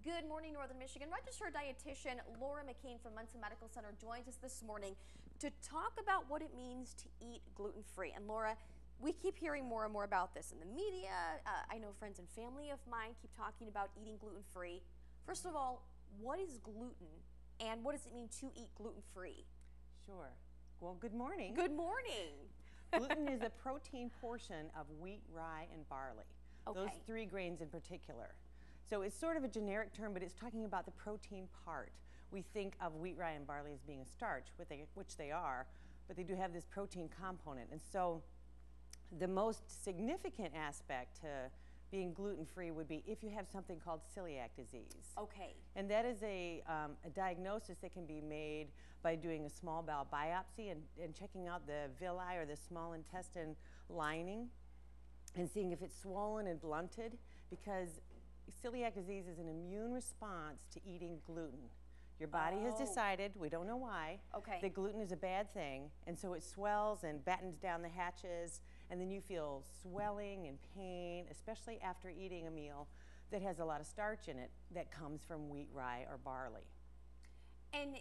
Good morning, Northern Michigan. Registered dietitian Laura McCain from Munson Medical Center joins us this morning to talk about what it means to eat gluten-free. And Laura, we keep hearing more and more about this in the media. I know friends and family of mine keep talking about eating gluten-free. First of all, what is gluten and what does it mean to eat gluten-free? Sure. Well, good morning. Good morning. Gluten is a protein portion of wheat, rye, and barley. Okay. Those three grains in particular. So it's sort of a generic term, but it's talking about the protein part. We think of wheat, rye, and barley as being a starch, which they are, but they do have this protein component. And so the most significant aspect to being gluten-free would be if you have something called celiac disease. Okay. And that is a diagnosis that can be made by doing a small bowel biopsy and checking out the villi or the small intestine lining and seeing if it's swollen and blunted, because celiac disease is an immune response to eating gluten. Your body has decided, we don't know why, that gluten is a bad thing, and so it swells and battens down the hatches, and then you feel swelling and pain, especially after eating a meal that has a lot of starch in it that comes from wheat, rye, or barley. And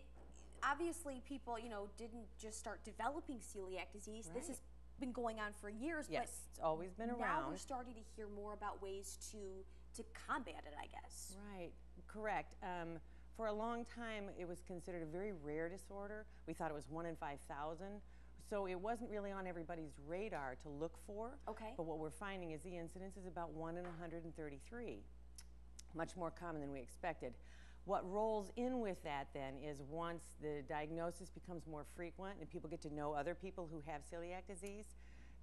obviously people, didn't just start developing celiac disease. Right. This has been going on for years. Yes, but it's always been around. Now we're starting to hear more about ways to combat it, I guess. Right, correct. For a long time, it was considered a very rare disorder. We thought it was 1 in 5,000. So it wasn't really on everybody's radar to look for. Okay. But what we're finding is the incidence is about 1 in 133. Much more common than we expected. What rolls in with that then is once the diagnosis becomes more frequent and people get to know other people who have celiac disease,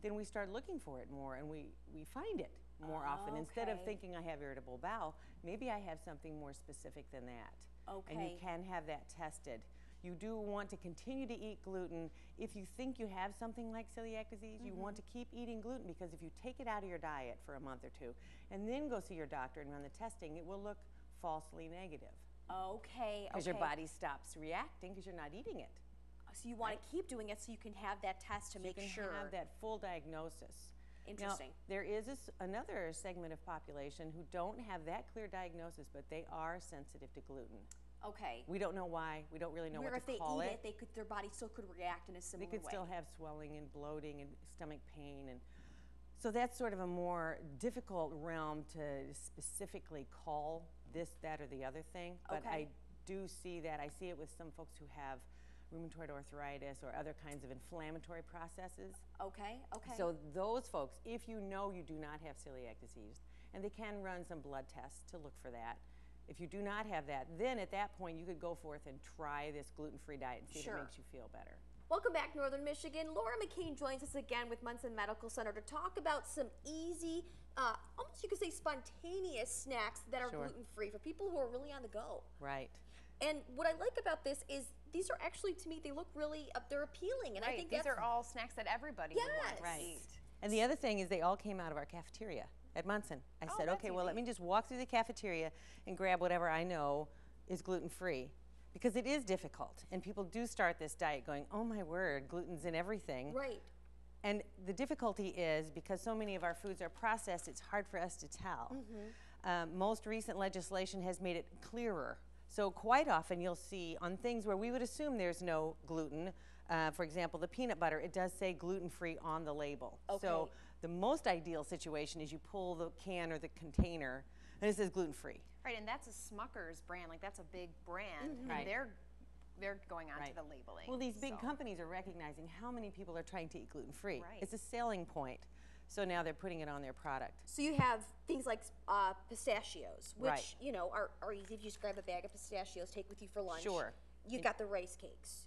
then we start looking for it more and we find it more often. Instead of thinking I have irritable bowel, maybe I have something more specific than that. Okay. And you can have that tested. You do want to continue to eat gluten. If you think you have something like celiac disease, you want to keep eating gluten, because if you take it out of your diet for a month or two and then go see your doctor and run the testing, it will look falsely negative. Okay. Because your body stops reacting because you're not eating it. So you want to keep doing it so you can have that test to make sure. You can have that full diagnosis. Interesting. Now, there is another segment of population who don't have that clear diagnosis, but they are sensitive to gluten. Okay. We don't know why. We don't really know what to call it. Where if they eat it, their body still could react in a similar way. They could still have swelling and bloating and stomach pain. And so that's sort of a more difficult realm to specifically call this, that, or the other thing. But I do see that. I see it with some folks who have rheumatoid arthritis or other kinds of inflammatory processes. Okay. So those folks, if you know you do not have celiac disease, and they can run some blood tests to look for that. If you do not have that, then at that point you could go forth and try this gluten-free diet and see if it makes you feel better. Welcome back, Northern Michigan. Laura McCain joins us again with Munson Medical Center to talk about some easy, almost you could say spontaneous snacks that are gluten-free for people who are really on the go. Right. And what I like about this is these are actually, to me, they look really, they're appealing. And I think these are all snacks that everybody would want to eat. And the other thing is they all came out of our cafeteria at Munson. I said, okay, well, let me just walk through the cafeteria and grab whatever I know is gluten-free. Because it is difficult. And people do start this diet going, oh my word, gluten's in everything. Right. And the difficulty is because so many of our foods are processed, it's hard for us to tell. Most recent legislation has made it clearer. So quite often you'll see on things where we would assume there's no gluten, for example, the peanut butter, it does say gluten-free on the label. So the most ideal situation is you pull the can or the container and it says gluten-free. Right, and that's a Smucker's brand, like that's a big brand, and they're going on to the labeling. Well, these big companies are recognizing how many people are trying to eat gluten-free. Right. It's a selling point. So now they're putting it on their product. So you have things like pistachios, which, are easy. If you just grab a bag of pistachios, take with you for lunch. Sure. You've got the rice cakes,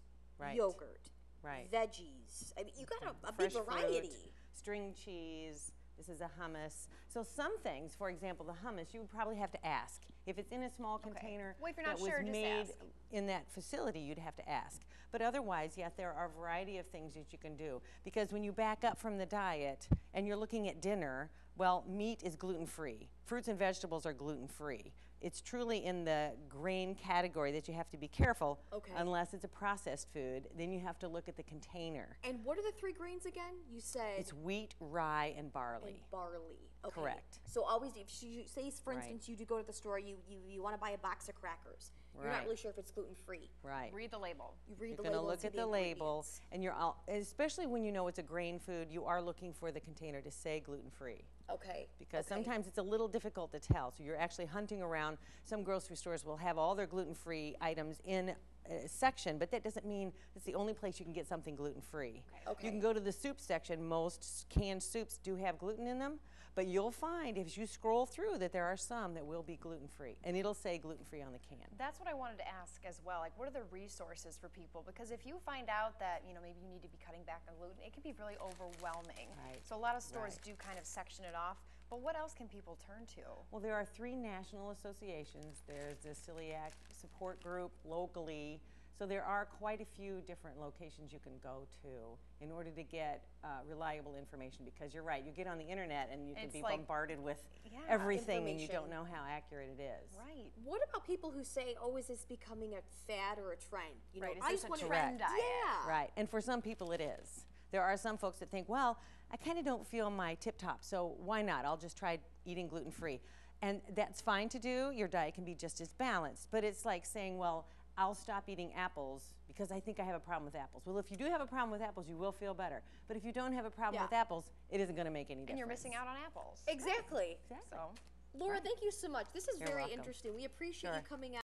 yogurt, veggies. I mean, you got a big variety. Fruit, string cheese. This is a hummus. So some things, for example, the hummus, you would probably have to ask. If it's in a small container well, if you're not that sure, was just made ask. in that facility, you'd have to ask. But otherwise, yes, there are a variety of things that you can do. Because when you back up from the diet and you're looking at dinner, well, meat is gluten-free. Fruits and vegetables are gluten-free. It's truly in the grain category that you have to be careful. Unless it's a processed food, then you have to look at the container. And what are the three grains again? You said it's wheat, rye, and barley. Barley. Okay. Correct. So always, if you say, for Right. instance, you do go to the store, you want to buy a box of crackers. You're not Right. really sure if it's gluten-free. Right. Read the label. You read You're the going to label and look see at the the label, ingredients. and especially when you know it's a grain food, you are looking for the container to say gluten-free. Okay. Because okay. sometimes it's a little difficult to tell. So you're actually hunting around. Some grocery stores will have all their gluten-free items in a section, but that doesn't mean it's the only place you can get something gluten-free. Okay. You can go to the soup section. Most canned soups do have gluten in them, but you'll find if you scroll through that there are some that will be gluten-free, and it'll say gluten-free on the can. That's what I wanted to ask as well. Like, what are the resources for people? Because if you find out that, maybe you need to be cutting back on gluten, it can be really overwhelming. Right. So a lot of stores Right. do kind of section it off. But what else can people turn to? Well, there are 3 national associations. There's the Celiac Support Group locally. So there are quite a few different locations you can go to in order to get reliable information, because you're right, you get on the internet and you can It's be like- bombarded with Yeah, everything and you information. don't know how accurate it is. Right. What about people who say, "Oh, is this becoming a fad or a trend?" Right, is I this just a want to trend diet? Yeah. Right, and for some people it is. There are some folks that think, well, I kind of don't feel my tip top, so why not? I'll just try eating gluten-free. And that's fine to do. Your diet can be just as balanced, but it's like saying, well, I'll stop eating apples because I think I have a problem with apples. Well, if you do have a problem with apples, you will feel better. But if you don't have a problem Yeah. with apples, it isn't going to make any difference. And you're missing out on apples. Exactly. Exactly. So. Laura, thank you so much. This is You're very welcome. interesting. We appreciate Sure. you coming out.